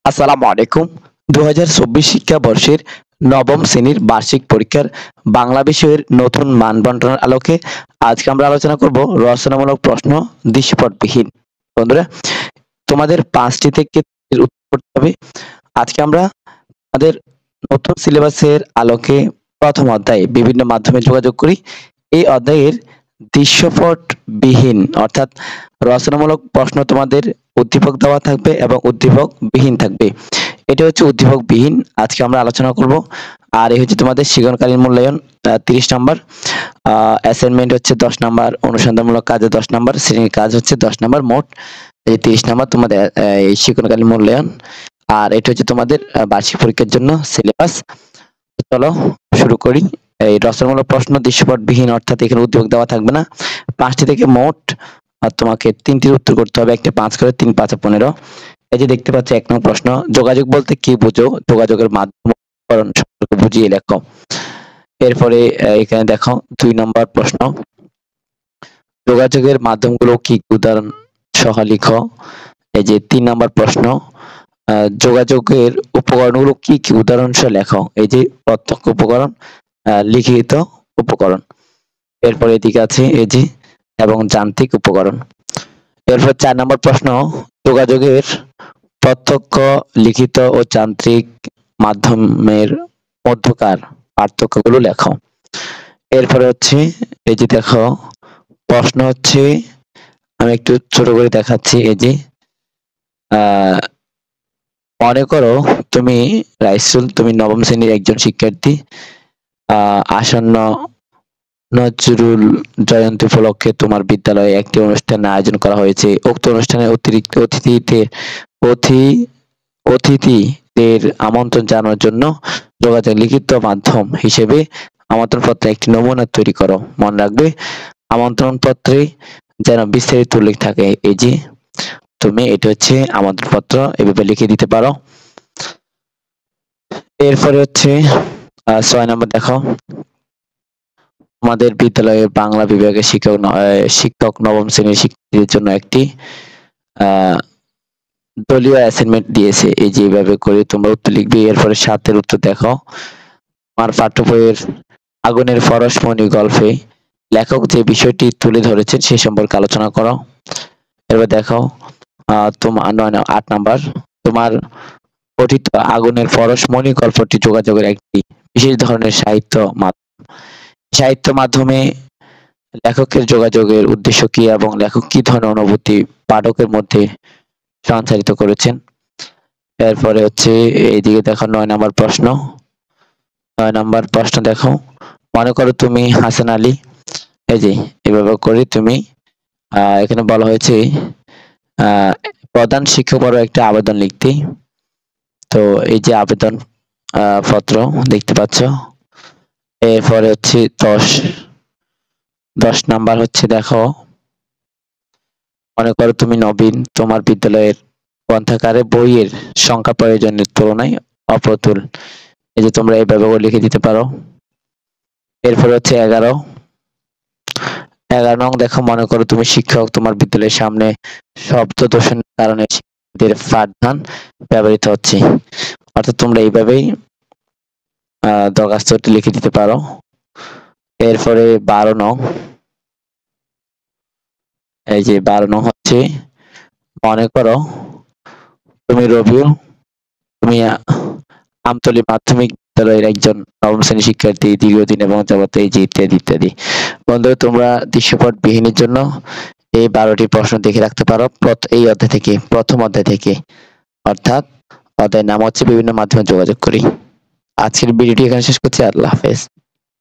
আসসালামু আলাইকুম। ২০২৪ শিক্ষাবর্ষের নবম শ্রেণীর বার্ষিক পরীক্ষার বাংলা বিষয়ের নতুন মান বন্টনের আলোকে আজকে আমরা আলোচনা করব রচনামূলক প্রশ্ন দৃশ্যপটবিহীন। বন্ধুরা, তোমাদের ৫টি থেকে এর উত্তর করতে হবে। আজকে আমরা আমাদের নতুন সিলেবাসের আলোকে প্রথম অধ্যায়ে বিভিন্ন মাধ্যমে যোগাযোগ করি। এই অধ্যায়ের দৃশ্যপটবিহীন অর্থাৎ রচনামূলক প্রশ্ন তোমাদের উদ্দীপক দেওয়া থাকবে এবং উদ্দীপক বিহীন থাকবে। এটা হচ্ছে উদ্দীপক বিহীন, আজকে আমরা আলোচনা করব। আর এই হচ্ছে তোমাদের শিক্ষণকালীন মূল্যায়ন ৩০ নাম্বার, অ্যাসাইনমেন্ট হচ্ছে ১০ নাম্বার, অনুসন্ধানমূলক কাজে ১০ নাম্বার, শ্রেণীর কাজ হচ্ছে ১০ নাম্বার, মোট এই ৩০ নাম্বার তোমাদের এই শিক্ষণকালীন মূল্যায়ন। আর এটা হচ্ছে তোমাদের বার্ষিক পরীক্ষার জন্য সিলেবাস। চলো শুরু করি। এই রচনামূলক প্রশ্ন দৃশ্যপটবিহীন অর্থাৎ এখানে উদ্দীপক দেওয়া থাকবে না। ৫টি থেকে মোট তোমাকে ৩টির উত্তর করতে হবে। একটা ৫ করে ৩ ৫ ১৫। এই যে দেখতে পাচ্ছ ১ নং প্রশ্ন, যোগাযোগ বলতে কি বোঝো? যোগাযোগের মাধ্যম উপকরণ সম্পর্কে বুঝিয়ে লেখো। এরপরে এখানে দেখো ২ নম্বর প্রশ্ন, যোগাযোগের মাধ্যমগুলো কি উদাহরণ সহ লিখো। এই যে ৩ নম্বর প্রশ্ন, যোগাযোগের উপকরণগুলো কি কি উদাহরণ সহ লেখো। এই যে প্রত্যক্ষ উপকরণ, লিখিত উপকরণ। এরপরে এদিকে আছে এই যে এবং যান্ত্রিক উপকরণ। এরপর ৪ নম্বর প্রশ্ন, যোগাযোগের প্রত্যক্ষ, লিখিত ও যান্ত্রিক মাধ্যমের মধ্যকার পার্থক্যগুলো লেখো। এরপরে হচ্ছে এই যে দেখো প্রশ্ন হচ্ছে, আমি একটু ছোট করে দেখাচ্ছি। এই যে মনে করো তুমি রাইসুল, তুমি নবম শ্রেণীর একজন শিক্ষার্থী। আসন্ন নজরুল জয়ন্তী উপলক্ষে তোমার বিদ্যালয়ে একটি অনুষ্ঠানের আয়োজন করা হয়েছে। উক্ত অনুষ্ঠানে অতিরিক্ত অতিথিদের আমন্ত্রণ জানানোর জন্য যোগাযোগ লিখিত মাধ্যম হিসেবে আমন্ত্রণ পত্রে একটি নমুনা তৈরি করো। মনে রাখবে আমন্ত্রণ পত্রে যেন বিস্তারিত উল্লেখ থাকে। এই যে তুমি এটা হচ্ছে আমন্ত্রণ পত্র, এভাবে লিখে দিতে পারো। এরপরে হচ্ছে ৬ নম্বর দেখো, আমাদের বিদ্যালয়ে বাংলা বিভাগের শিক্ষক নবম শ্রেণীর শিক্ষার্থীদের জন্য একটি দলীয় অ্যাসাইনমেন্ট দিয়েছে। এই যে এইভাবে করে তোমরা উত্তর লিখবে। এরপরে ৭ এর উত্তর দেখো, আমার পাঠ্য বইয়ের আগুনের পরশমণি গল্পে লেখক যে বিষয়টি তুলে ধরেছেন সে সম্পর্কে আলোচনা করো। এবার দেখো তোমার ৮ নাম্বার, তোমার পঠিত আগুনের পরশমণি গল্পটি যোগাযোগের একটি বিশেষ ধরনের সাহিত্য মাধ্যমে লেখকের যোগাযোগের উদ্দেশ্য কি এবং লেখক কি ধরনের অনুভূতি পাঠকের মধ্যে সঞ্চারিত করেছেন। এরপরে হচ্ছে এইদিকে দেখো ৯ নাম্বার প্রশ্ন। ৯ নাম্বার প্রশ্ন দেখো, মনে করো তুমি হাসান আলী। এই যে এভাবে করে তুমি এখানে বলা হয়েছে প্রধান শিক্ষক বড় একটা আবেদন লিখতে। তো এই যে আবেদন পত্র দেখতে পাচ্ছ। এরপরে হচ্ছে ১০ নাম্বার হচ্ছে দেখো, মনে করো তুমি নবীন, তোমার বিদ্যালয়ের গ্রন্থাগারে বইয়ের সংখ্যা প্রয়োজনের তুলনায় অপ্রতুল। এই যে তোমরা এইভাবে লিখে দিতে পারো। এরপরে হচ্ছে ১১ নং দেখো, মনে করো তুমি শিক্ষক, তোমার বিদ্যালয়ের সামনে শব্দ দূষণের কারণে শিক্ষার্থীদের পাঠদান ব্যবহৃত হচ্ছে। অর্থাৎ তোমরা এইভাবেই দরখাস্তটি লিখে দিতে পারো। এরপরে ১২ নং, এই যে ১২ নং হচ্ছে, মনে করো তুমি রবিউল, তুমি আমতলী মাধ্যমিক বিদ্যালয়ের একজন নবম শ্রেণীর শিক্ষার্থী, দীর্ঘদিন এবং যাবত এই যে ইত্যাদি ইত্যাদি। বন্ধুরা, তোমরা দৃশ্যপট বিহীনের জন্য এই ১২টি প্রশ্ন দেখে রাখতে পারো এই অধ্যায় থেকে, প্রথম অধ্যায় থেকে। অর্থাৎ অধ্যায়ের নাম হচ্ছে বিভিন্ন মাধ্যমে যোগাযোগ করি। আজকের ভিডিওটি এখানে শেষ করছি। আল্লাহ হাফেজ।